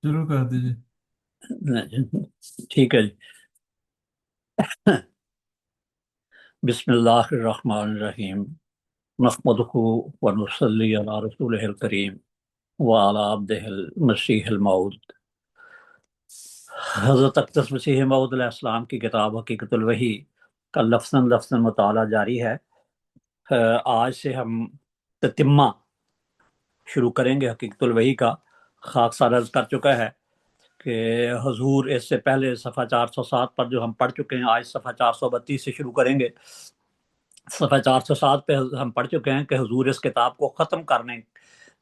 शुरू कर दीजिए। ठीक है जी। बिस्मिल्लाहिर्रहमानिर्रहीम। नहमदुहु व नुसल्ली अला रसूलिहिल करीम व अला अब्दिहिल मसीहिल मऊद। हज़रत अक़दस मसीह मऊद अलैहिस्सलाम की किताब हकीकतुल वही का लफ्ज़न लफ्ज़न मुताला जारी है। आज से हम ततिम्मा शुरू करेंगे हकीकतुल वही का। खाकसार अर्ज़ कर चुका है कि हुजूर इससे पहले सफ़ा 407 पर जो हम पढ़ चुके हैं, आज सफ़ा 432 से शुरू करेंगे। सफ़ा 407 पे हम पढ़ चुके हैं कि हुजूर इस किताब को ख़त्म करने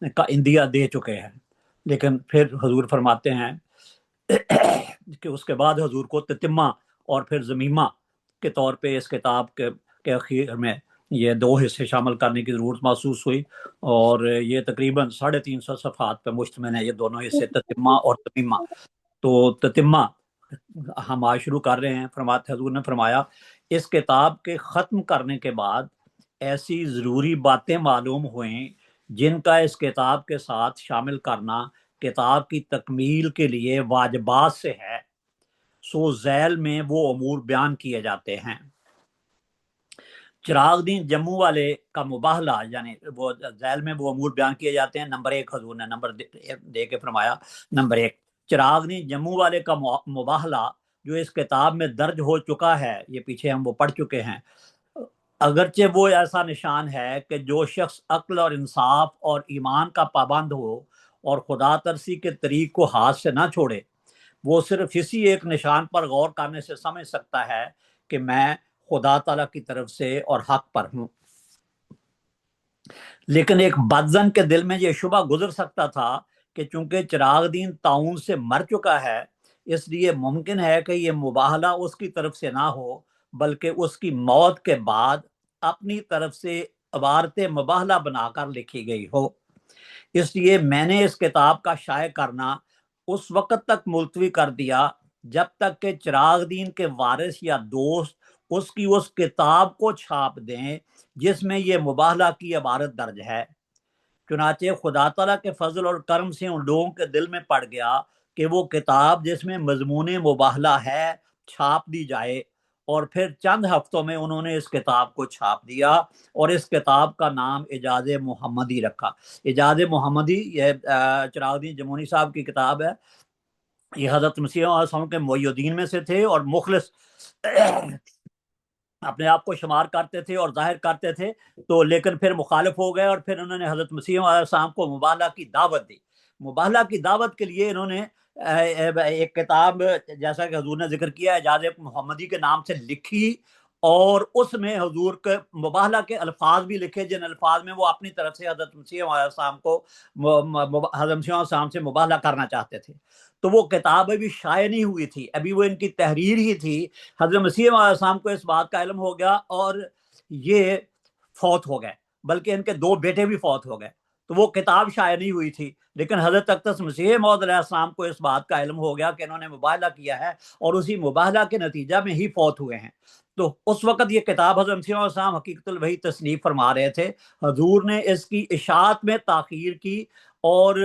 का इंदिया दे चुके हैं, लेकिन फिर हुजूर फरमाते हैं कि उसके बाद हुजूर को ततिम्मा और फिर ज़मीमा के तौर पे इस किताब के अखीर में ये दो हिस्से शामिल करने की ज़रूरत महसूस हुई। और ये तकरीबन 350 सफ़हात पे मुश्तमिल है, ये दोनों हिस्से, ततिम्मा और तमीमा। तो ततिम्मा हम आज शुरू कर रहे हैं। फरमाते हुजूर ने फरमाया, इस किताब के ख़त्म करने के बाद ऐसी ज़रूरी बातें मालूम हुई जिनका इस किताब के साथ शामिल करना किताब की तकमील के लिए वाजिबात से है। सो झैल में वो अमूर बयान किए जाते हैं। चिरागदीन जम्मू वाले का मुबाहला, यानी वो झैल में वो अमूर बयान किए जाते हैं। नंबर एक, हजूर ने नंबर दे के फरमाया, नंबर एक, चिरागदीन जम्मू वाले का मुबाहला जो इस किताब में दर्ज हो चुका है, ये पीछे हम वो पढ़ चुके हैं। अगरचे वो ऐसा निशान है कि जो शख्स अक्ल और इंसाफ और ईमान का पाबंद हो और खुदा तरसी के तरीक को हाथ से ना छोड़े, वो सिर्फ इसी एक निशान पर गौर करने से समझ सकता है कि मैं खुदा ताला की तरफ से और हक पर हूँ। लेकिन एक बदजन के दिल में ये शुबा गुजर सकता था कि चूंकि चिरागदीन ताउन से मर चुका है, इसलिए मुमकिन है कि ये मुबाहला उसकी तरफ से ना हो, बल्कि उसकी मौत के बाद अपनी तरफ से इबारत मुबाहला बनाकर लिखी गई हो। इसलिए मैंने इस किताब का शाये करना उस वक़्त तक मुलतवी कर दिया जब तक कि चिरागदीन के वारिस या दोस्त उसकी उस किताब को छाप दें जिसमें यह मुबाहला की इबारत दर्ज है। चुनाचे खुदा तआला के फजल और करम से उन लोगों के दिल में पड़ गया कि वो किताब जिसमें मजमून मुबाहला है छाप दी जाए, और फिर चंद हफ्तों में उन्होंने इस किताब को छाप दिया और इस किताब का नाम एजाज मोहम्मदी रखा। एजाज मोहम्मदी ये चिरागदीन जमूनी साहब की किताब है। ये हज़रत मसीह अलैहिस्सलाम के मुय्यदीन में से थे और मुखलिस अपने आप को शुमार करते थे और जाहिर करते थे। तो लेकिन फिर मुखालिफ हो गए और फिर उन्होंने हज़रत मसीह अलैहिस्सलाम को मुबाहला की दावत दी। मुबाहला की दावत के लिए इन्होंने एक किताब, जैसा कि हजूर ने जिक्र किया, एजाज मोहम्मदी के नाम से लिखी, और उसमें हजूर के मुबाहला के अल्फाज भी लिखे जिन अल्फाज में वो अपनी तरफ से हज़रत मसीह अलैहिस्सलाम को हज़रत मसीह अलैहिस्सलाम से मुबाहला करना चाहते थे। तो वो किताब अभी शाये नहीं हुई थी, अभी वो इनकी तहरीर ही थी। हज़रत मसीह अलैहिस्सलाम को इस बात का इल्म हो गया और ये फौत हो गए, बल्कि इनके दो बेटे भी फौत हो गए। तो वो किताब शाये नहीं हुई थी, लेकिन हज़रत अक़दस मसीह मौद अलैहिस्सलाम को इस बात का इल्म हो गया कि इन्होंने मुबाहला किया है और उसी मुबाहला के नतीजा में ही फौत हुए हैं। तो उस वक़्त ये किताब हज़रत मसीह अलैहिस्सलाम हकीकतुल वही तसनीफ़ फरमा रहे थे। हजूर ने इसकी इशाअत में ताख़ीर की और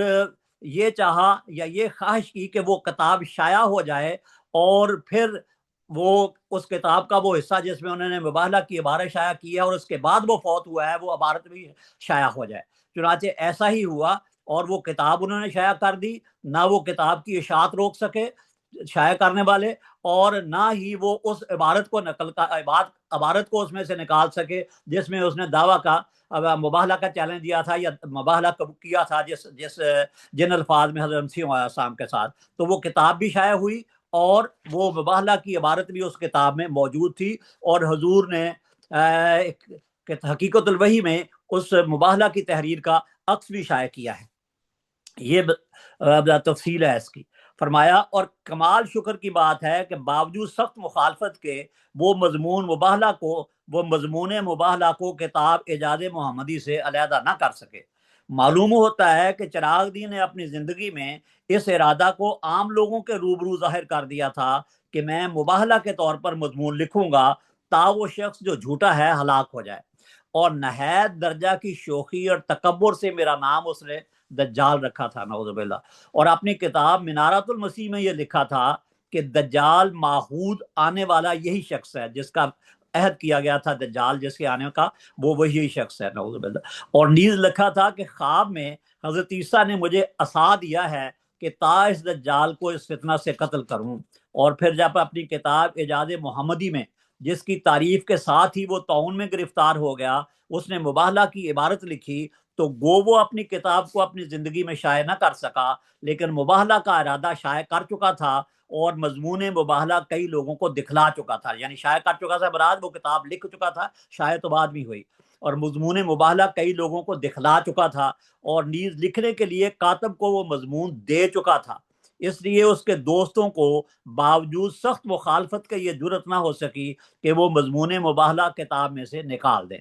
ये चाहा या ये ख्वाहिश की कि वो किताब शाया हो जाए, और फिर वो उस किताब का वो हिस्सा जिसमें उन्होंने मुबाहला की इबारत शाया की है और उसके बाद वो फौत हुआ है, वो इबारत भी शाया हो जाए। चुनाचे ऐसा ही हुआ और वो किताब उन्होंने शाया कर दी। ना वो किताब की इशाअत रोक सके शाया करने वाले, और ना ही वो उस इबारत को नकल का इबारत को उसमें से निकाल सके जिसमें उसने दावा का मुबाहला का चैलेंज दिया था या मुबाहला किया था जिस जिस जिन अल्फाज में हज़रत मसीह अलैहिस्सलाम के साथ। तो वो किताब भी शाया हुई और वो मुबाहला की इबारत भी उस किताब में मौजूद थी, और हजूर ने हकीकतुल वही में उस मुबाहला की तहरीर का अक्स भी शाया किया है। ये तफसील है इसकी। फरमाया, और कमाल शुक्र की बात है कि बावजूद सख्त मुखालफत के वो मजमून मुबाहला को किताब एजाज मोहम्मदी से अलहदा ना कर सके। معلوم ہوتا ہے کہ چراغ دین نے اپنی زندگی میں اس ارادہ کو عام لوگوں کے روبرو ظاہر کر دیا تھا کہ میں مباہلہ کے طور پر مضمون لکھوں گا تا وہ شخص جو جھوٹا ہے ہلاک ہو جائے، اور نہایت درجہ کی شوخی اور تکبر سے میرا نام اس نے دجال رکھا تھا، نعوذ باللہ۔ اور اپنی کتاب منارۃ المسیح میں یہ لکھا تھا کہ دجال ماحود آنے والا یہی شخص ہے جس کا عہد کیا گیا تھا، دجال جس کے آنے کا وہ وہی شخص ہے، نعوذ باللہ۔ اور نیز لکھا تھا کہ خواب میں حضرت عیسیٰ نے مجھے عصا دیا ہے کہ تا اس دجال کو اس فتنہ سے قتل کروں۔ اور پھر جب اپنی کتاب اعجاز محمدی میں جس کی تعریف کے ساتھ ہی وہ طاعون میں گرفتار ہو گیا، اس نے مباہلہ کی عبارت لکھی، تو گو وہ اپنی کتاب کو اپنی زندگی میں شائع نہ کر سکا، لیکن مباہلہ کا ارادہ شائع کر چکا تھا اور مضمون مباہلہ کئی لوگوں کو دکھلا چکا تھا، یعنی شائع کر چکا تھا مراد وہ کتاب لکھ چکا تھا، شائع تو بعد میں ہوئی، اور مضمون مباہلہ کئی لوگوں کو دکھلا چکا تھا، اور نیز لکھنے کے لیے کاتب کو وہ مضمون دے چکا تھا۔ اس لیے اس کے دوستوں کو باوجود سخت مخالفت کے یہ جرت نہ ہو سکی کہ وہ مضمون مباہلہ کتاب میں سے نکال دیں۔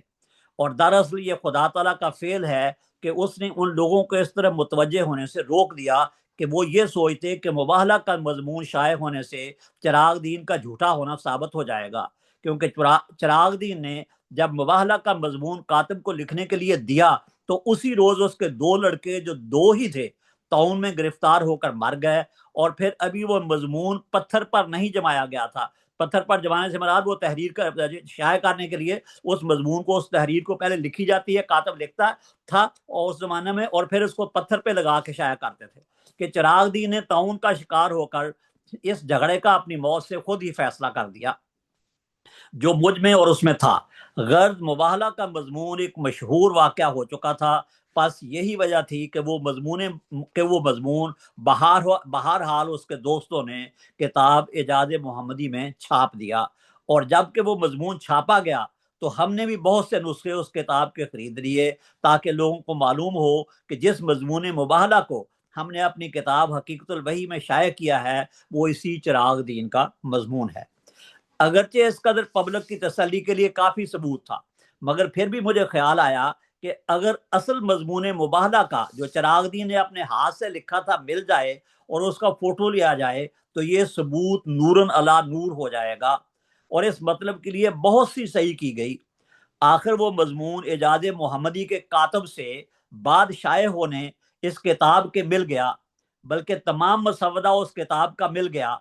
اور دراصل یہ خدا تعالیٰ کا فعل ہے کہ اس نے ان لوگوں کو اس طرح متوجہ ہونے سے روک دیا کہ وہ یہ سوچتے کہ مباہلہ کا مضمون شائع ہونے سے چراغ دین کا جھوٹا ہونا ثابت ہو جائے گا، کیونکہ چراغ دین نے جب مباہلہ کا مضمون کاتب کو لکھنے کے لیے دیا تو اسی روز اس کے دو لڑکے جو دو ہی تھے طاعون میں گرفتار ہو کر مر گئے، اور پھر ابھی وہ مضمون پتھر پر نہیں جمایا گیا تھا۔ پتھر پر جمانے سے مراد وہ تحریر کا شائع کرنے کے لیے اس مضمون کو، اس تحریر کو پہلے لکھی جاتی ہے، کاتب لکھتا تھا اور اس زمانے میں، اور پھر اس کو پتھر پہ لگا کے شائع کرتے تھے۔ کہ چراغ دین نے طاعون کا شکار ہو کر اس جھگڑے کا اپنی موت سے خود ہی فیصلہ کر دیا جو مجھ میں اور اس میں تھا۔ غرض مباہلہ کا مضمون ایک مشہور واقعہ ہو چکا تھا، پس یہی وجہ تھی کہ وہ مضمون بہرحال اس کے دوستوں نے کتاب اعجاز محمدی میں چھاپ دیا، اور جب کہ وہ مضمون چھاپا گیا تو ہم نے بھی بہت سے نسخے اس کتاب کے خرید لیے تاکہ لوگوں کو معلوم ہو کہ جس مضمون مباہلہ کو ہم نے اپنی کتاب حقیقت الوحی میں شائع کیا ہے وہ اسی چراغ دین کا مضمون ہے۔ اگرچہ اس قدر پبلک کی تسلی کے لیے کافی ثبوت تھا، مگر پھر بھی مجھے خیال آیا کہ اگر اصل مضمون مباہلہ کا جو چراغ دین نے اپنے ہاتھ سے لکھا تھا مل جائے اور اس کا فوٹو لیا جائے تو یہ ثبوت نورن علی نور ہو جائے گا، اور اس مطلب کے لیے بہت سی صحیح کی گئی۔ آخر وہ مضمون اعجاز محمدی کے کاتب سے بعد شائع ہونے اس کتاب کے مل گیا، بلکہ تمام مسودہ اس کتاب کا مل گیا۔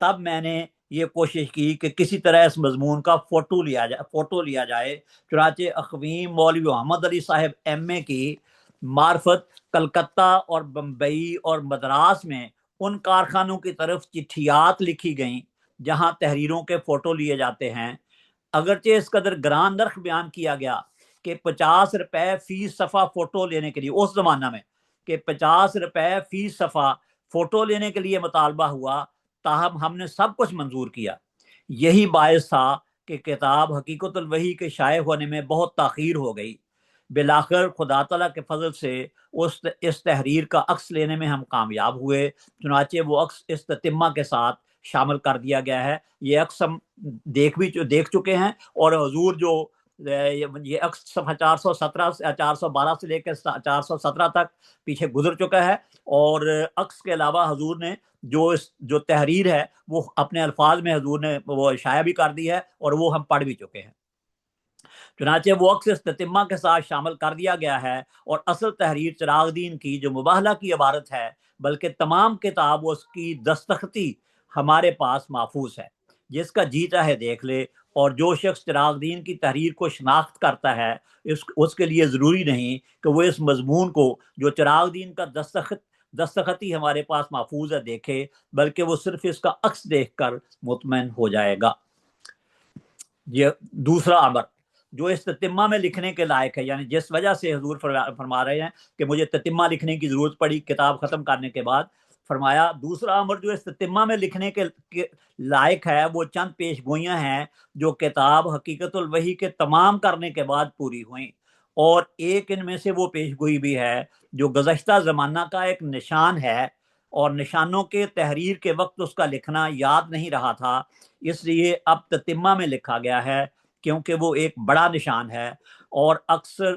تب میں نے یہ کوشش کی کہ کسی طرح اس مضمون کا فوٹو لیا جائے، چنانچہ اخویم مولوی محمد علی صاحب ایم اے کی معرفت کلکتہ اور بمبئی اور مدراس میں ان کارخانوں کی طرف چٹھیات لکھی گئیں جہاں تحریروں کے فوٹو لیے جاتے ہیں۔ اگرچہ اس قدر گران نرخ بیان کیا گیا کہ 50 روپے فی صفحہ فوٹو لینے کے لیے، اس زمانہ میں کہ 50 روپے فی صفحہ فوٹو لینے کے لیے مطالبہ ہوا، تاہم ہم نے سب کچھ منظور کیا۔ یہی باعث تھا کہ کتاب حقیقت الوحی کے شائع ہونے میں بہت تاخیر ہو گئی۔ بالآخر خدا تعالیٰ کے فضل سے اس تحریر کا عکس لینے میں ہم کامیاب ہوئے، چنانچہ وہ عکس اس تتمہ کے ساتھ شامل کر دیا گیا ہے۔ یہ عکس ہم دیکھ چکے ہیں، اور حضور جو یہ عکس صفحہ 412 سے لے کے 417 تک پیچھے گزر چکا ہے، اور عکس کے علاوہ حضور نے جو تحریر ہے وہ اپنے الفاظ میں حضور نے وہ شائع بھی کر دی ہے، اور وہ ہم پڑھ بھی چکے ہیں۔ چنانچہ وہ عکس اس تتمہ کے ساتھ شامل کر دیا گیا ہے، اور اصل تحریر چراغ دین کی جو مباہلہ کی عبارت ہے بلکہ تمام کتاب اس کی دستخطی ہمارے پاس محفوظ ہے، جس کا جی چاہے دیکھ لے۔ اور جو شخص چراغ دین کی تحریر کو شناخت کرتا ہے اس کے لیے ضروری نہیں کہ وہ اس مضمون کو جو چراغ دین کا دستخطی ہمارے پاس محفوظ ہے دیکھے، بلکہ وہ صرف اس کا عکس دیکھ کر مطمئن ہو جائے گا۔ یہ دوسرا امر جو اس تتمہ میں لکھنے کے لائق ہے، یعنی جس وجہ سے حضور فرما رہے ہیں کہ مجھے تتمہ لکھنے کی ضرورت پڑی کتاب ختم کرنے کے بعد، فرمایا دوسرا امر جو اس تتمہ میں لکھنے کے لائق ہے وہ چند پیش گوئیاں ہیں جو کتاب حقیقت الوحی کے تمام کرنے کے بعد پوری ہوئیں، اور ایک ان میں سے وہ پیش گوئی بھی ہے جو گزشتہ زمانہ کا ایک نشان ہے، اور نشانوں کے تحریر کے وقت اس کا لکھنا یاد نہیں رہا تھا، اس لیے اب تتمہ میں لکھا گیا ہے کیونکہ وہ ایک بڑا نشان ہے، اور اکثر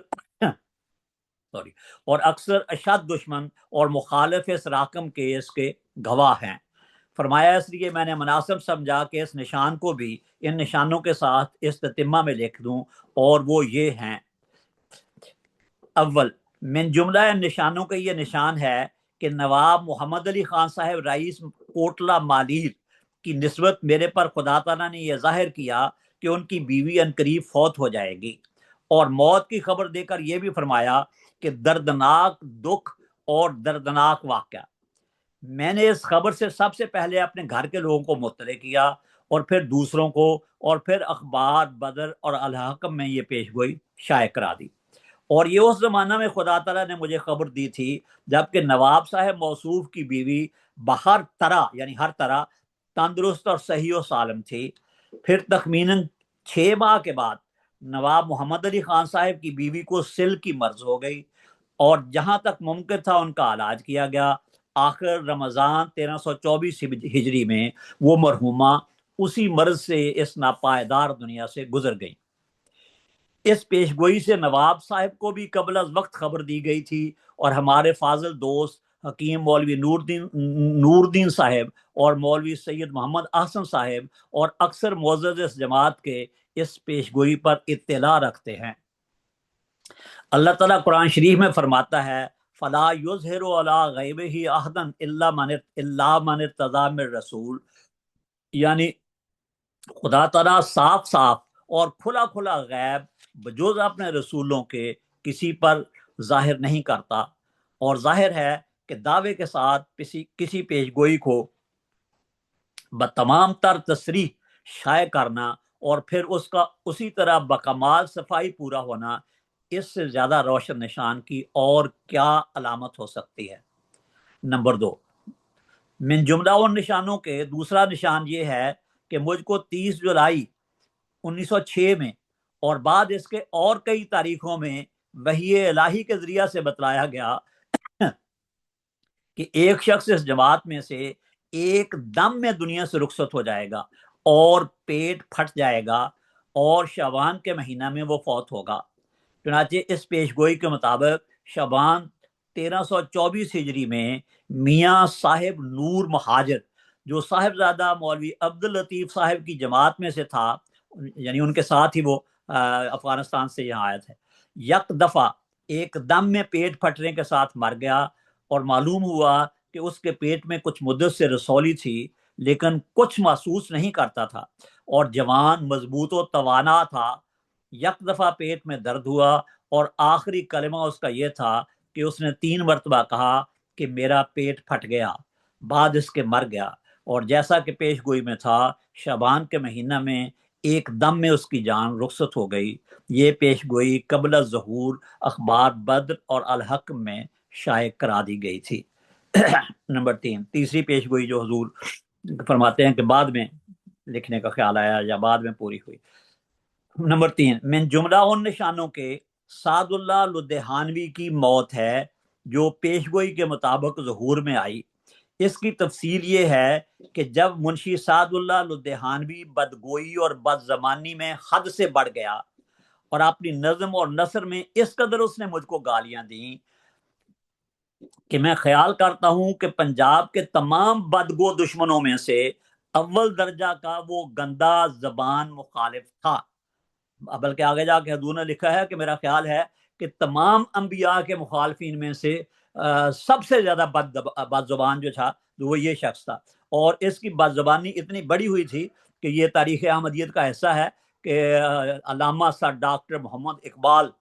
सॉरी, और अक्सर अशद दुश्मन और मुखालिफ इस राकम के इसके गवाह हैं। फरमाया इसलिए मैंने मुनासिब समझा कि इस निशान को भी इन निशानों के साथ इस ततिम्मा में लिख दूं, और वो ये हैं। अव्वल मिन जुमला इन निशानों के ये निशान है कि नवाब मोहम्मद अली खान साहब रईस कोटला मालीर की निस्बत मेरे पर खुदा ताला ने यह जाहिर किया कि उनकी बीवी अनकरीब फौत हो जाएगी, और मौत की खबर देकर यह भी फरमाया कि दर्दनाक दुख और दर्दनाक वाक़या। मैंने इस खबर से सबसे पहले अपने घर के लोगों को मुत्तले किया, और फिर दूसरों को, और फिर अखबार बदर और अल हकम में ये पेशगोई शाये करा दी। और ये उस जमाना में खुदा ताला ने मुझे खबर दी थी जबकि नवाब साहब मौसूफ की बीवी बहर तरह यानी हर तरह तंदुरुस्त और सही और सालम थी। फिर तखमीनन 6 माह के बाद नवाब मोहम्मद अली खान साहब की बीवी को सिल की मर्ज हो गई, और जहां तक मुमकिन था उनका इलाज किया गया। आखिर रमज़ान 1324 हिजरी में वो मरहुमा उसी मर्ज से इस नापायदार दुनिया से गुजर गई। इस पेशगोई से नवाब साहब को भी कबल अज वक्त खबर दी गई थी, और हमारे फाजिल दोस्त हकीम मौलवी नूरदीन साहब और मौलवी सैयद मोहम्मद अहसन साहब और अक्सर मोअज़्ज़ज़ इस जमात के इस पेशगोई पर इत्तला रखते हैं। अल्लाह ताला कुरान शरीफ में फरमाता है, फला युज़हिरु अला गैबिही अहदन इल्ला मन इर्तज़ा मिर रसूल, यानी खुदा ताला साफ साफ और खुला खुला गैब बजूज अपने रसूलों के किसी पर जाहिर नहीं करता, और जाहिर है कि दावे के साथ किसी पेशगोई को बतमाम तर तसरीह शाये करना और फिर उसका उसी तरह बकमाल सफाई पूरा होना, इससे ज्यादा रोशन निशान की और क्या अलामत हो सकती है। नंबर 2, मिन जुमला उन निशानों के दूसरा निशान ये है कि मुझको 30 जुलाई 1906 में और बाद इसके और कई तारीखों में वही इलाही के जरिया से बतलाया गया कि एक शख्स इस जमात में से एक दम में दुनिया से रुखसत हो जाएगा और पेट फट जाएगा, और शबान के महीना में वो फौत होगा। चुनाचे इस पेशगोई के मुताबिक शबान 1324 हिजरी में मियाँ साहिब नूर महाजर, जो साहिबजादा मौलवी अब्दुल लतीफ़ साहिब की जमात में से था, यानी उनके साथ ही वो अफगानिस्तान से यहाँ आया था, यक दफ़ा एक दम में पेट फटने के साथ मर गया, और मालूम हुआ कि उसके पेट में कुछ मुद्दत से रसौली थी, लेकिन कुछ महसूस नहीं करता था और जवान मजबूत और तवाना था। यक दफ़ा पेट में दर्द हुआ और आखिरी कलमा उसका यह था कि उसने 3 मरतबा कहा कि मेरा पेट फट गया, बाद इसके मर गया। और जैसा कि पेशगोई में था, शबान के महीना में एक दम में उसकी जान रुखसत हो गई। ये पेशगोई कबल ज़हूर अखबार बद्र और अल हक में शाये करा दी गई थी। नंबर 3, तीसरी पेशगोई जो हुजूर फरमाते हैं कि बाद में लिखने का ख्याल आया या बाद में पूरी हुई। नंबर 3, मिन जुमला उन निशानों के सादुल्लाह लुधियानवी की मौत है जो पेशगोई के मुताबिक ज़हूर में आई। इसकी तफसील ये है कि जब मुंशी सादुल्लाह लुधियानवी बदगोई और बदजमानी में हद से बढ़ गया और अपनी नज़म और नसर में इस कदर उसने मुझको गालियां दी कि मैं ख्याल करता हूं कि पंजाब के तमाम बदगो दुश्मनों में से अव्वल दर्जा का वो गंदा जबान मुखालिफ था। बल्कि आगे जाके हजूर ने लिखा है कि मेरा ख्याल है कि तमाम अंबिया के मुखालफिन में से सबसे ज्यादा बदजुबान जो था वो ये शख्स था, और इसकी बदजुबानी इतनी बड़ी हुई थी कि ये तारीख अहमदियत का हिस्सा है कि अल्लामा सर डॉक्टर मोहम्मद इकबाल,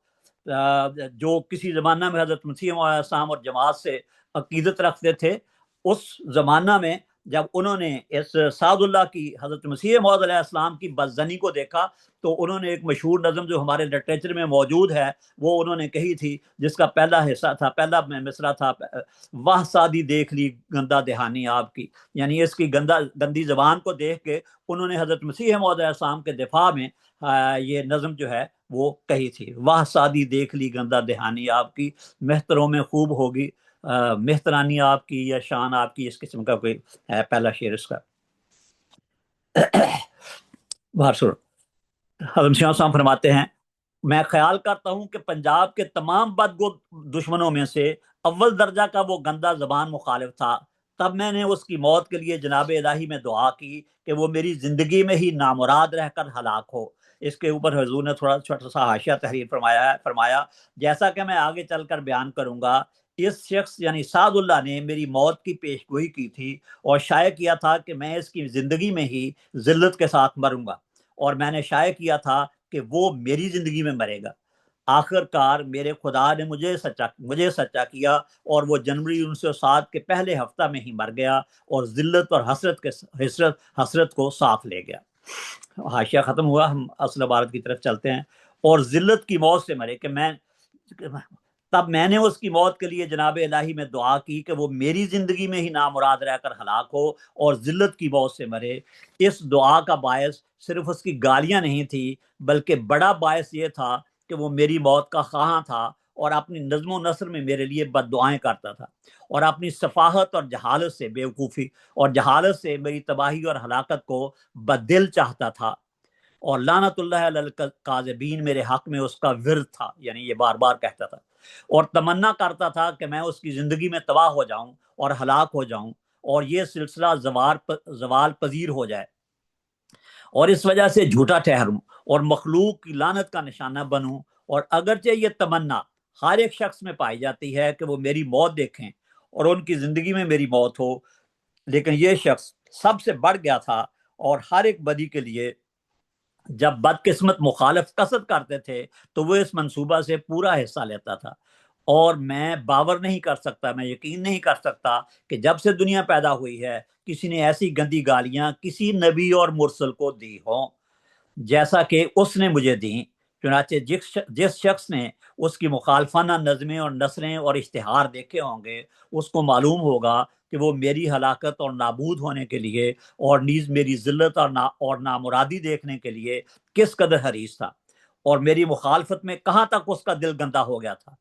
जो किसी ज़माना में हज़रत मसीह अलैहिस्सलाम और जमात से अकीदत रखते थे, उस ज़माना में जब उन्होंने इस सादुल्लाह की हज़रत मसीह मौद अलैहिस्सलाम की बदज़नी को देखा, तो उन्होंने एक मशहूर नज़म जो हमारे लिटरेचर में मौजूद है वो उन्होंने कही थी, जिसका पहला हिस्सा था, पहला मिसरा था, वाह सादी देख ली गंदा दहानी आपकी, यानी इसकी गंदी ज़बान को देख के उन्होंने हज़रत मसीह मौद अलैहिस्सलाम के दिफा में ये नज़म जो है वो कही थी, वाह सादी देख ली गंदा दहानी आपकी, मेहतरों में खूब होगी मेहतरानी आपकी या शान आपकी, इस किस्म का कोई है पहला शेर इसका। बाहर सुन, हज़रत शाह साहब फरमाते हैं میں خیال کرتا ہوں کہ پنجاب کے تمام بدگو دشمنوں میں سے اول درجہ کا وہ گندا زبان مخالف تھا۔ تب میں نے اس کی موت کے لیے جناب الہی میں دعا کی کہ وہ میری زندگی میں ہی نامراد رہ کر ہلاک ہو۔ اس کے اوپر حضور نے تھوڑا چھوٹا سا حاشیہ تحریر فرمایا جیسا کہ میں آگے چل کر بیان کروں گا، اس شخص یعنی سعد اللہ نے میری موت کی پیش گوئی کی تھی اور شائع کیا تھا کہ میں اس کی زندگی میں ہی ذلت کے ساتھ مروں گا، اور میں نے شائع کیا تھا کہ وہ میری زندگی میں مرے گا۔ آخر کار میرے خدا نے مجھے سچا کیا اور وہ جنوری 1907 کے پہلے ہفتہ میں ہی مر گیا اور ذلت اور حسرت کو ساتھ لے گیا۔ حاشیہ ختم ہوا، ہم اصل عبارت کی طرف چلتے ہیں۔ اور ذلت کی موت سے مرے، تب میں نے اس کی موت کے لیے جناب الہی میں دعا کی کہ وہ میری زندگی میں ہی نامراد رہ کر ہلاک ہو اور ذلت کی موت سے مرے۔ اس دعا کا باعث صرف اس کی گالیاں نہیں تھی، بلکہ بڑا باعث یہ تھا کہ وہ میری موت کا خواہاں تھا اور اپنی نظم و نثر میں میرے لیے بد دعائیں کرتا تھا، اور اپنی سفاہت اور جہالت سے، بیوقوفی اور جہالت سے میری تباہی اور ہلاکت کو بددل چاہتا تھا۔ اور لعنت اللہ علی الکاذبین میرے حق میں اس کا ورد تھا، یعنی یہ بار بار کہتا تھا اور تمنا کرتا تھا کہ میں اس کی زندگی میں تباہ ہو جاؤں اور ہلاک ہو جاؤں اور یہ سلسلہ زوال پذیر ہو جائے، اور اس وجہ سے جھوٹا ٹھہروں اور مخلوق کی لعنت کا نشانہ بنوں۔ اور اگرچہ یہ تمنا ہر ایک شخص میں پائی جاتی ہے کہ وہ میری موت دیکھیں اور ان کی زندگی میں میری موت ہو، لیکن یہ شخص سب سے بڑھ گیا تھا اور ہر ایک بدی کے لیے جب بدقسمت مخالف قصد کرتے تھے تو وہ اس منصوبہ سے پورا حصہ لیتا تھا۔ اور میں باور نہیں کر سکتا، میں یقین نہیں کر سکتا کہ جب سے دنیا پیدا ہوئی ہے کسی نے ایسی گندی گالیاں کسی نبی اور مرسل کو دی ہوں جیسا کہ اس نے مجھے دیں۔ چنانچہ جس شخص نے اس کی مخالفانہ نظمیں اور نثریں اور اشتہار دیکھے ہوں گے اس کو معلوم ہوگا کہ وہ میری ہلاکت اور نابود ہونے کے لیے اور نیز میری ذلت اور نامرادی دیکھنے کے لیے کس قدر حریص تھا، اور میری مخالفت میں کہاں تک اس کا دل گندا ہو گیا تھا۔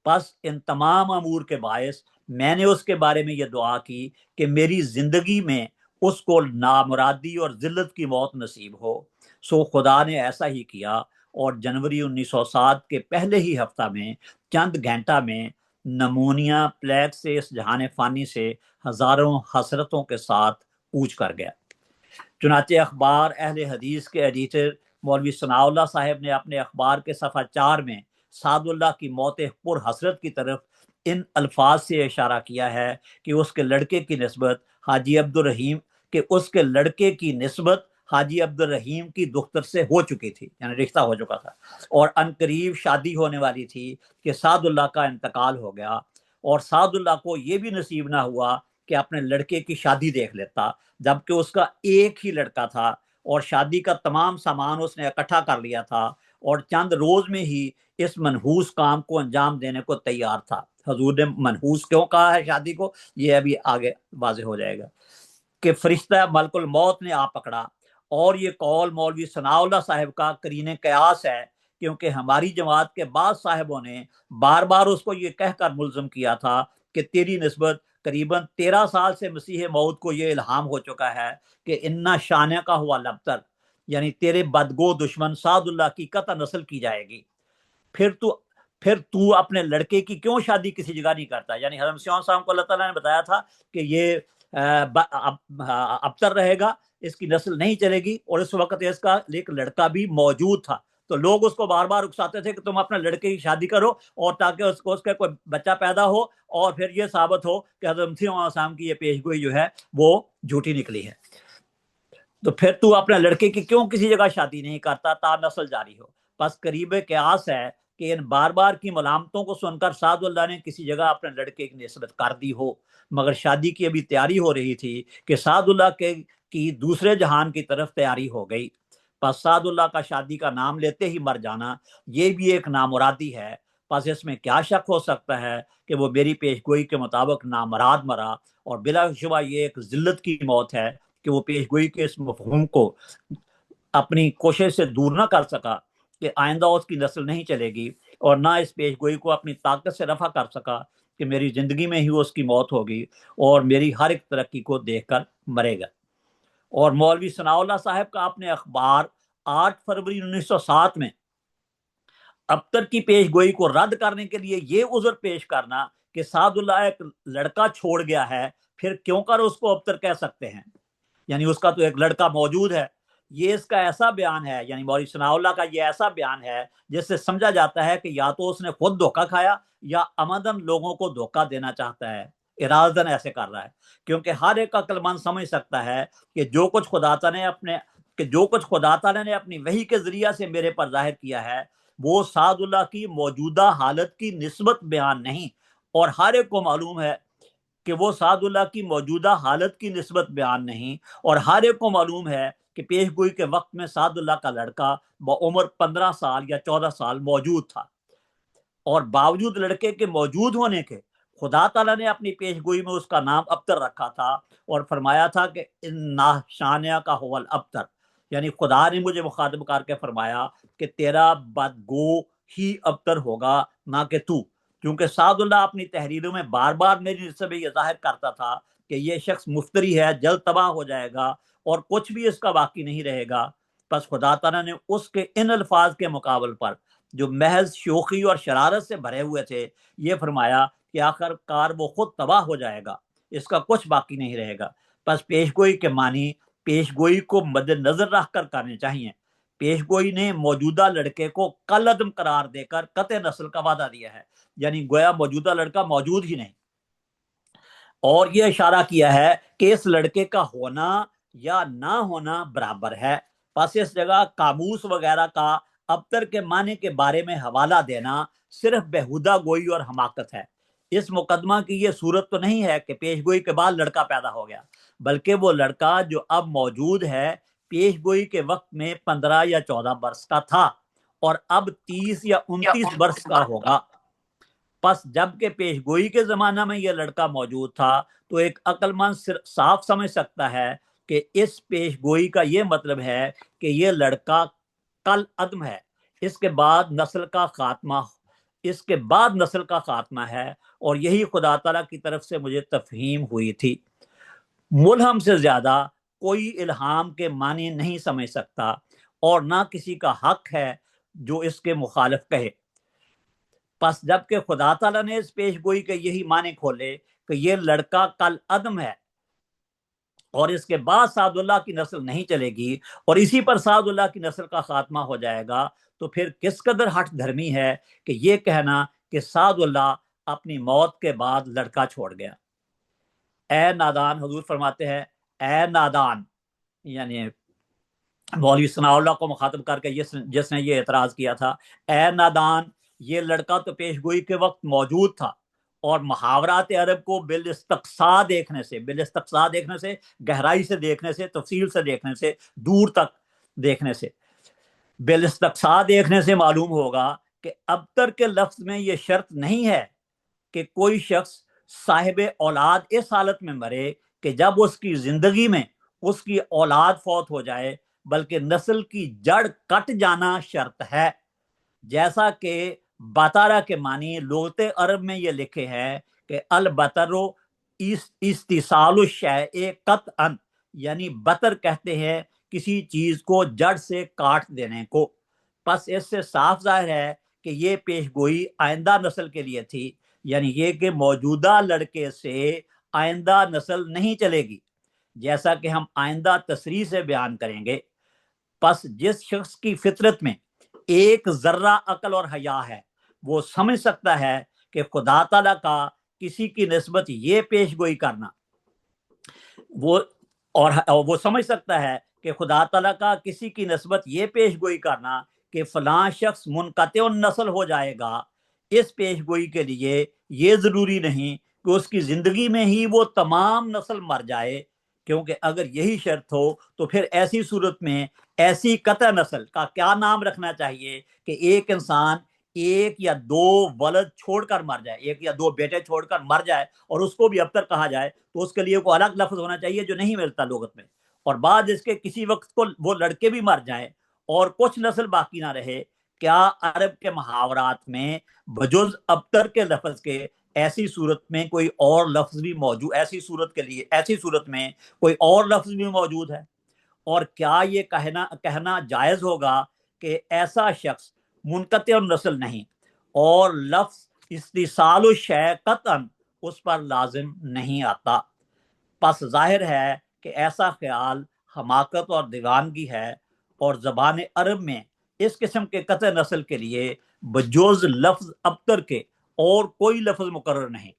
پس ان تمام امور کے باعث میں نے اس کے بارے میں یہ دعا کی کہ میری زندگی میں اس کو نامرادی اور ذلت کی موت نصیب ہو۔ سو خدا نے ایسا ہی کیا، اور جنوری 1907 کے پہلے ہی ہفتہ میں چند گھنٹہ میں نمونیا پلیگ سے اس جہان فانی سے ہزاروں حسرتوں کے ساتھ کوچ کر گیا۔ چنانچہ اخبار اہل حدیث کے ایڈیٹر مولوی ثناء اللہ صاحب نے اپنے اخبار کے صفحہ 4 میں سعد اللہ کی موت پر حسرت کی طرف ان الفاظ سے اشارہ کیا ہے کہ اس کے لڑکے کی نسبت حاجی عبد الرحیم کی دختر سے ہو چکی تھی، یعنی رشتہ ہو چکا تھا، اور عنقریب شادی ہونے والی تھی کہ سعد اللہ کا انتقال ہو گیا، اور سعد اللہ کو یہ بھی نصیب نہ ہوا کہ اپنے لڑکے کی شادی دیکھ لیتا، جبکہ اس کا ایک ہی لڑکا تھا اور شادی کا تمام سامان اس نے اکٹھا کر لیا تھا اور چند روز میں ہی اس منحوس کام کو انجام دینے کو تیار تھا۔ حضور نے منحوس کیوں کہا ہے شادی کو، یہ ابھی آگے واضح ہو جائے گا کہ فرشتہ ملک الموت نے آ پکڑا۔ اور یہ قول مولوی ثناء اللہ صاحب کا قرین قیاس ہے، کیونکہ ہماری جماعت کے بعض صاحبوں نے بار بار اس کو یہ کہہ کر ملزم کیا تھا کہ تیری نسبت قریباً 13 سال سے مسیح موعود کو یہ الہام ہو چکا ہے کہ انا شانہ کا ہوا لبتر، یعنی تیرے بدگو دشمن سعد اللہ کی قطع نسل کی جائے گی، پھر تو اپنے لڑکے کی کیوں شادی کسی جگہ نہیں کرتا؟ یعنی حضرت مسیح صاحب کو اللہ تعالیٰ نے بتایا تھا کہ یہ ابتر رہے گا، اس کی نسل نہیں چلے گی، اور اس وقت اس کا ایک لڑکا بھی موجود تھا، تو لوگ اس کو بار بار اکساتے تھے کہ تم اپنے لڑکے کی شادی کرو اور تاکہ اس کا کوئی بچہ پیدا ہو اور پھر یہ ثابت ہو کہ حضرت مسیح علیہ السلام کی یہ پیش گوئی جو ہے وہ جھوٹی نکلی ہے، تو پھر تو اپنے لڑکے کی کیوں کسی جگہ شادی نہیں کرتا تا نسل جاری ہو؟ پس قریب قیاس ہے کہ ان بار بار کی ملامتوں کو سن کر سعد اللہ نے کسی جگہ اپنے لڑکے کی نسبت کر دی ہو، مگر شادی کی ابھی تیاری ہو رہی تھی کہ سعد اللہ کی دوسرے جہان کی طرف تیاری ہو گئی۔ پس سعد اللہ کا شادی کا نام لیتے ہی مر جانا یہ بھی ایک نامرادی ہے۔ پس اس میں کیا شک ہو سکتا ہے کہ وہ میری پیش گوئی کے مطابق نامراد مرا، اور بلا شبہ یہ ایک ذلت کی موت ہے کہ وہ پیش گوئی کے اس مفہوم کو اپنی کوشش سے دور نہ کر سکا کہ آئندہ اس کی نسل نہیں چلے گی، اور نہ اس پیش گوئی کو اپنی طاقت سے رفع کر سکا کہ میری زندگی میں ہی اس کی موت ہوگی اور میری ہر ایک ترقی کو دیکھ کر مرے گا۔ اور مولوی ثناء اللہ صاحب کا اپنے اخبار 8 فروری 1907 میں ابتر کی پیش گوئی کو رد کرنے کے لیے یہ عذر پیش کرنا کہ سعد اللہ ایک لڑکا چھوڑ گیا ہے، پھر کیوں کر اس کو ابتر کہہ سکتے ہیں، یعنی اس کا تو ایک لڑکا موجود ہے. یہ اس کا ایسا بیان ہے، یعنی مولوی ثناء اللہ کا یہ ایسا بیان ہے جس سے سمجھا جاتا ہے کہ یا تو اس نے خود دھوکہ کھایا یا عمدن لوگوں کو دھوکہ دینا چاہتا ہے، ارادتاً ایسے کر رہا ہے. کیونکہ ہر ایک عقل مند سمجھ سکتا ہے کہ جو کچھ خدا تعالیٰ نے اپنی وحی کے ذریعہ سے میرے پر ظاہر کیا ہے وہ سعد اللہ کی موجودہ حالت کی نسبت بیان نہیں، اور ہر ایک کو معلوم ہے کہ وہ سعد اللہ کی موجودہ حالت کی نسبت بیان نہیں، اور ہر ایک کو معلوم ہے کہ پیش گوئی کے وقت میں سعد اللہ کا لڑکا بعمر 15 سال یا 14 سال موجود تھا، اور باوجود لڑکے کے موجود ہونے کے خدا تعالیٰ نے اپنی پیش گوئی میں اس کا نام ابتر رکھا تھا، اور فرمایا تھا کہ انا شانیہ کا حول ابتر، یعنی خدا نے مجھے مخاطب کر کے فرمایا کہ تیرا بدگو ہی ابتر ہوگا نہ کہ تو، کیونکہ سعد اللہ اپنی تحریروں میں بار بار میری نسبت یہ ظاہر کرتا تھا کہ یہ شخص مفتری ہے، جلد تباہ ہو جائے گا اور کچھ بھی اس کا باقی نہیں رہے گا. پس خدا تعالیٰ نے اس کے ان الفاظ کے مقابل پر جو محض شوخی اور شرارت سے بھرے ہوئے تھے یہ فرمایا کہ آخر کار وہ خود تباہ ہو جائے گا، اس کا کچھ باقی نہیں رہے گا. پس پیش گوئی کے معنی پیش گوئی کو مد نظر رکھ کر کرنے چاہیے. پیش گوئی نے موجودہ لڑکے کو کل عدم قرار دے کر قطع نسل کا وعدہ دیا ہے، یعنی گویا موجودہ لڑکا موجود ہی نہیں، اور یہ اشارہ کیا ہے کہ اس لڑکے کا ہونا یا نہ ہونا برابر ہے. پس اس جگہ قاموس وغیرہ کا ابتر کے معنی کے بارے میں حوالہ دینا صرف بےہودہ گوئی اور حماقت ہے. اس مقدمہ کی یہ صورت تو نہیں ہے کہ پیش گوئی کے بعد لڑکا پیدا ہو گیا، بلکہ وہ لڑکا جو اب موجود ہے پیش گوئی کے وقت میں 15 یا 14 برس کا تھا اور اب 30 یا 29 برس کا ہوگا. پس جب کہ پیش گوئی کے زمانہ میں یہ لڑکا موجود تھا تو ایک عقل مند صاف سمجھ سکتا ہے کہ اس پیش گوئی کا یہ مطلب ہے کہ یہ لڑکا کل عدم ہے، اس کے بعد نسل کا خاتمہ ہے، اور یہی خدا تعالیٰ کی طرف سے مجھے تفہیم ہوئی تھی. ملہم سے زیادہ کوئی الہام کے معنی نہیں سمجھ سکتا، اور نہ کسی کا حق ہے جو اس کے مخالف کہے. پس جب کہ خدا تعالیٰ نے اس پیش گوئی کے یہی معنی کھولے کہ یہ لڑکا کل عدم ہے اور اس کے بعد سعد اللہ کی نسل نہیں چلے گی اور اسی پر سعد اللہ کی نسل کا خاتمہ ہو جائے گا، تو پھر کس قدر ہٹ دھرمی ہے کہ یہ کہنا کہ سعد اللہ اپنی موت کے بعد لڑکا چھوڑ گیا. اے نادان، حضور فرماتے ہیں اے نادان، یعنی مولوی ثناء اللہ کو مخاطب کر کے جس نے یہ اعتراض کیا تھا، اے نادان، یہ لڑکا تو پیش گوئی کے وقت موجود تھا، اور محاورات عرب کو بالاستقصاء دیکھنے سے گہرائی سے دیکھنے سے، تفصیل سے دیکھنے سے، دور تک دیکھنے سے، بالاستقصاء دیکھنے سے معلوم ہوگا کہ ابتر کے لفظ میں یہ شرط نہیں ہے کہ کوئی شخص صاحب اولاد اس حالت میں مرے کہ جب اس کی زندگی میں اس کی اولاد فوت ہو جائے، بلکہ نسل کی جڑ کٹ جانا شرط ہے. جیسا کہ بطارہ کے معنی لغت عرب میں یہ لکھے ہیں کہ البتر استیصال الشیء قطعا، یعنی بتر کہتے ہیں کسی چیز کو جڑ سے کاٹ دینے کو. پس اس سے صاف ظاہر ہے کہ یہ پیش گوئی آئندہ نسل کے لیے تھی، یعنی یہ کہ موجودہ لڑکے سے آئندہ نسل نہیں چلے گی، جیسا کہ ہم آئندہ تصریح سے بیان کریں گے. پس جس شخص کی فطرت میں ایک ذرہ عقل اور حیا ہے وہ سمجھ سکتا ہے کہ خدا تعالیٰ کا کسی کی نسبت یہ پیش گوئی کرنا وہ سمجھ سکتا ہے کہ خدا تعالیٰ کا کسی کی نسبت یہ پیش گوئی کرنا کہ فلاں شخص منقطع النسل ہو جائے گا، اس پیش گوئی کے لیے یہ ضروری نہیں کہ اس کی زندگی میں ہی وہ تمام نسل مر جائے، کیونکہ اگر یہی شرط ہو تو پھر ایسی صورت میں ایسی قطع نسل کا کیا نام رکھنا چاہیے کہ ایک انسان ایک یا دو ولد چھوڑ کر مر جائے، ایک یا دو بیٹے چھوڑ کر مر جائے اور اس کو بھی ابتر کہا جائے، تو اس کے لیے کوئی الگ لفظ ہونا چاہیے جو نہیں ملتا لغت میں. اور بعد اس کے کسی وقت کو وہ لڑکے بھی مر جائیں اور کچھ نسل باقی نہ رہے، کیا عرب کے محاورات میں بجز ابتر کے لفظ کے ایسی صورت میں کوئی اور لفظ بھی موجود، ایسی صورت میں کوئی اور لفظ بھی موجود ہے؟ اور کیا یہ کہنا جائز ہوگا کہ ایسا شخص मुनक़ते नस्ल नहीं, और लफ्ज़ इस्तिसाल शै कतन उस पर लाजिम नहीं आता। पस जाहिर है कि ऐसा ख्याल हमाकत और दीवानगी है, और ज़बान अरब में इस किस्म के कतई नस्ल के लिए बजोज़ लफ्ज़ अबतर के और कोई लफ्ज़ मुकर्रर नहीं।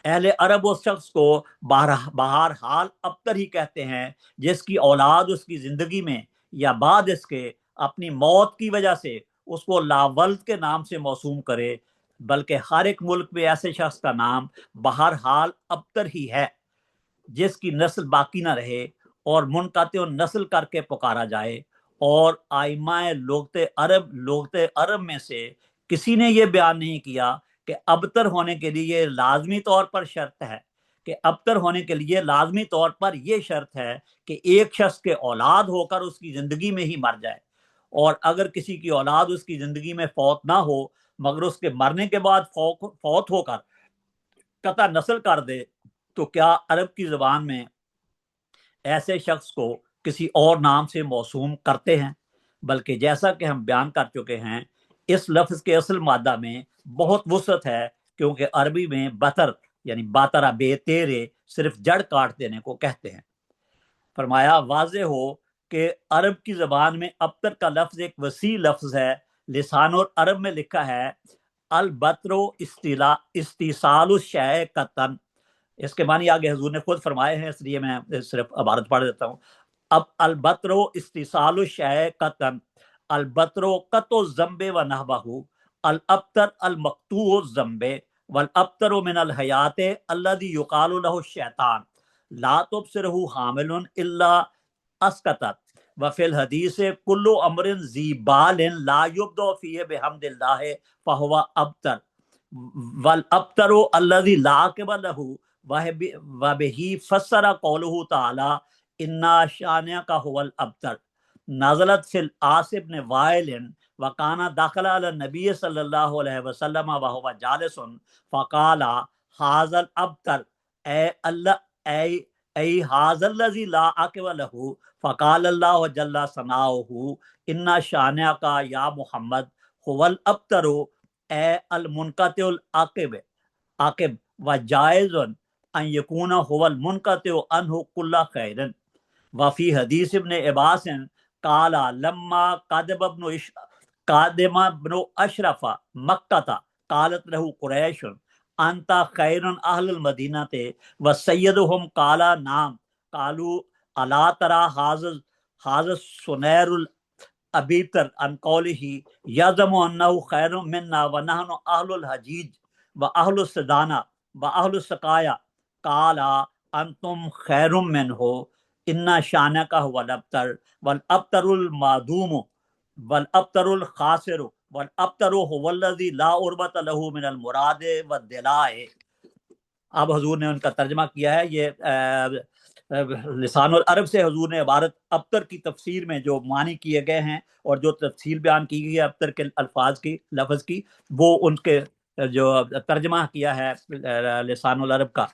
अहले अरब उस शख्स को बहरहाल अबतर ही कहते हैं जिसकी औलाद उसकी ज़िंदगी में या बाद इसके अपनी मौत की वजह से उसको लावल्द के नाम से मौसूम करे, बल्कि हर एक मुल्क में ऐसे शख्स का नाम बहरहाल अबतर ही है जिसकी नस्ल बाकी ना रहे और मुनक़ाते नस्ल करके पुकारा जाए। और आइमाए लोगते अरब में से किसी ने यह बयान नहीं किया कि अबतर होने के लिए लाजमी तौर पर शर्त है यह शर्त है कि एक शख्स के औलाद होकर उसकी ज़िंदगी में ही मर जाए, और अगर किसी की औलाद उसकी ज़िंदगी में फौत ना हो मगर उसके मरने के बाद फौत होकर कता नस्ल कर दे, तो क्या अरब की ज़बान में ऐसे शख्स को किसी और नाम से मौसूम करते हैं? बल्कि जैसा कि हम बयान कर चुके हैं, इस लफ्ज़ के असल मादा में बहुत वुसअत है, क्योंकि अरबी में बतर यानी बातरा बेतेरे सिर्फ जड़ काट देने को कहते हैं। फरमाया वाज़े हो कि अरब की ज़बान में अबतर का लफ्ज़ एक वसी लफ्ज़ है। लिसान और अरब में लिखा है अल बत्रो इस्तिसालु शै कतन। इसके मानी आगे हुजूर ने खुद फरमाए हैं, इसलिए मैं सिर्फ इबारत पढ़ देता हूँ। अब अलबत्रो इस्तिसालु शै कतन, अलबत्रो कतो ज़म्बे व नहबहु, अल अबतर अल मक्तू ज़म्बे वल अबतरो मिनल हयाते अल्लज़ी युकालु लहु शैतान ला तुबसिरहु हामिलुन इल्ला अस्कतत व फिल हदीस कुल्लु अमरिन ज़ीबालिन ला युब्दो फीहि बिहम्दिल्लाहि फहुवा अबतर वल अबतरो अल्लज़ी ला अक़िबा लहु व बिही फस्सरा कौलुहु तआला इन्ना शानिअका हुवल अबतर नज़लत फिल आसिब ने वाइलिन व काना दाखला अला नबी सल्लल्लाहु अलैहि वसल्लम व हुवा जालिसुन फ़क़ाला हाज़ल अबतर ए अल्लाह ए हाज़ल लज़ी ला अक़िबा लहु फ़क़ाल अल्लाहु जल्ला सनाउहु इन्ना शानिअका या मुहम्मद हुवल अबतरो ए अल मुनक़तिउल आक़िब व जायज़ुन अन यकूना हुवल मुनक़तिउ अन्हु कुल्ला खैरिन। वफ़ी हदीस इब्न अब्बास काला लम्मा कादिमा इब्नु अशरफ मक्का कालत लहु कुरैश अंता खैरुन अहलुल मदीनते व सय्यदुहुम काला नाम कालू अला तरा हाज़ सुनैरुल अबीतर अन कौलिही यज़मु अन्नहु खैरुम मिन्ना व नहनु अहलुल हजीज व अहलुस सदाना व अहलुस सकाया काला अंतुम खैरुम मिन्हु इन्ना शानका हुवल अबतर वल अबतरुल मादूम वल अबतरुल खासिर वल अबतरु हुवल्लज़ी ला उर्बत लहु मिनल मुरादे व दिलाए। अब हुजूर ने उनका तर्जमा किया है। ये लिसानुल अरब से हुजूर ने इबारत अबतर की तफसीर में जो मानी किए गए हैं और जो तफसील बयान की गई है अबतर के अल्फाज की लफ्ज़ की, वो उनके जो तर्जमा किया है लिसानुल अरब का।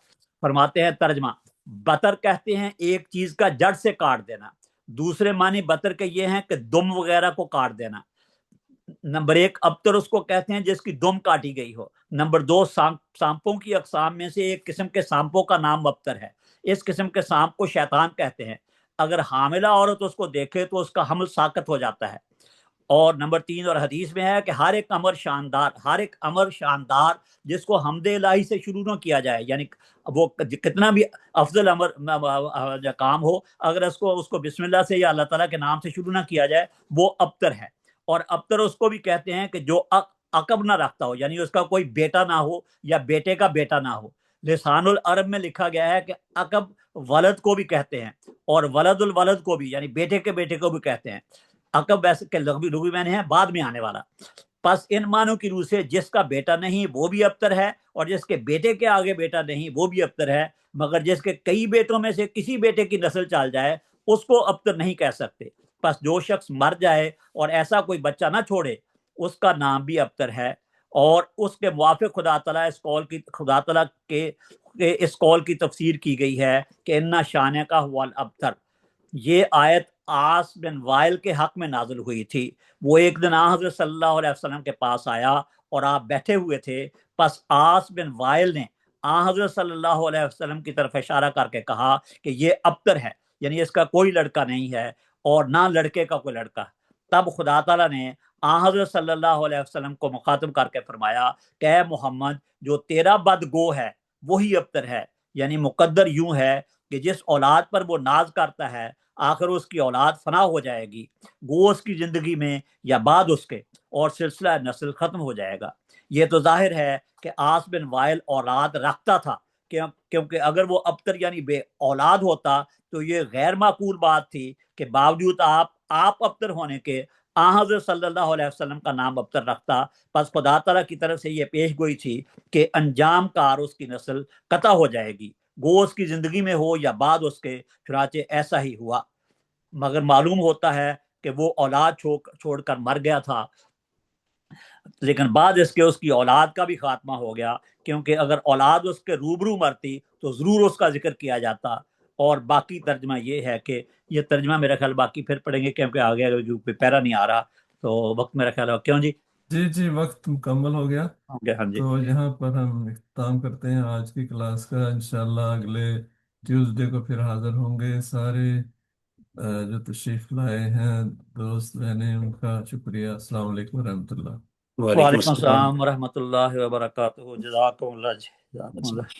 फरमाते हैं तर्जमा, बतर कहते हैं एक चीज का जड़ से काट देना। दूसरे मानी बतर के ये हैं कि दुम वगैरह को काट देना। नंबर एक, अबतर उसको कहते हैं जिसकी दुम काटी गई हो। नंबर दो, सांपों की अकसाम में से एक किस्म के सांपों का नाम अबतर है। इस किस्म के सांप को शैतान कहते हैं। अगर हामिला औरत उसको देखे तो उसका हमल साकत हो जाता है। और नंबर तीन, और हदीस में है कि हर एक अमर शानदार जिसको हमदे इलाही से शुरू न किया जाए, यानी वो कितना भी अफजल अमर काम हो, अगर उसको बिस्मिल्लाह से या अल्लाह ताला के नाम से शुरू ना किया जाए, वो अबतर है। और अबतर उसको भी कहते हैं कि जो अकब ना रखता हो, यानी उसका कोई बेटा ना हो या बेटे का बेटा ना हो। लिसानुल अरब में लिखा गया है कि अकब वलद को भी कहते हैं और वलदुल वलद को भी, यानी बेटे के बेटे को भी कहते हैं। अकब वैसे के लघवी मैंने है बाद में आने वाला। बस इन मानों की रूह से जिसका बेटा नहीं वो भी अबतर है, और जिसके बेटे के आगे बेटा नहीं वो भी अबतर है, मगर जिसके कई बेटों में से किसी बेटे की नस्ल चल जाए उसको अबतर नहीं कह सकते। बस जो शख्स मर जाए और ऐसा कोई बच्चा ना छोड़े उसका नाम भी अबतर है। और उसके मुवाफिक खुदा तआला के इस कौल की तफसीर की गई है कि इन्ना शान का हुवल अबतर। ये आयत आस बिन वाइल के हक में नाजिल हुई थी। वो एक दिन आ हज़रत सल्लल्लाहु अलैहि वसल्लम के पास आया और आप बैठे हुए थे। बस आस बिन वाइल ने आ हज़रत सल्लल्लाहु अलैहि वसल्लम की तरफ इशारा करके कहा कि ये अब्तर है, यानी इसका कोई लड़का नहीं है और ना लड़के का कोई लड़का। तब खुदा ताला ने आ हज़रत सल्लल्लाहु अलैहि वसल्लम को मुखातब करके फरमाया कि ऐ मोहम्मद, जो तेरा बदगो है वही अब्तर है। यानी मुकद्दर यूं है कि जिस औलाद पर वो नाज करता है आखिर उसकी औलाद फना हो जाएगी, गो उसकी जिंदगी में या बाद उसके, और सिलसिला नस्ल खत्म हो जाएगा। ये तो जाहिर है कि आस बिन वाइल औलाद रखता था, क्योंकि अगर वो अब्तर यानी बे औलाद होता तो ये गैर माकूल बात थी कि बावजूद आप अब्तर होने के आ हज़रत सल्लल्लाहु अलैहि वसल्लम का नाम अब्तर रखता। बस खुदा तआला की तरफ से ये पेश गोई थी कि अंजाम कार उसकी नस्ल कता हो जाएगी, गो उसकी जिंदगी में हो या बाद उसके। चुनाचे ऐसा ही हुआ, मगर मालूम होता है कि वो औलाद छोड़कर मर गया था, लेकिन बाद इसके उसकी औलाद का भी खात्मा हो गया, क्योंकि अगर औलाद उसके रूबरू मरती तो ज़रूर उसका जिक्र किया जाता। और बाकी तर्जमा ये है कि ये तर्जमा मेरा ख्याल बाकी फिर पढ़ेंगे क्योंकि आगे जो पैरा नहीं आ रहा, तो वक्त मेरा ख्याल है, क्यों जी? जी जी, वक्त मुकम्मल हो गया। ओके, हाँ जी। तो यहाँ पर हम इख्तिताम करते हैं आज की क्लास का। इंशाल्लाह अगले ट्यूसडे को फिर हाजिर होंगे। सारे जो तशरीफ लाए हैं दोस्त बहने, उनका शुक्रिया। अस्सलाम वालेकुम रहमतुल्लाह। वालेकुम वालेकुम अस्सलाम। अस्सलाम व रहमतुल्लाहि व बरकातुहू। जज़ाकुमुल्लाह।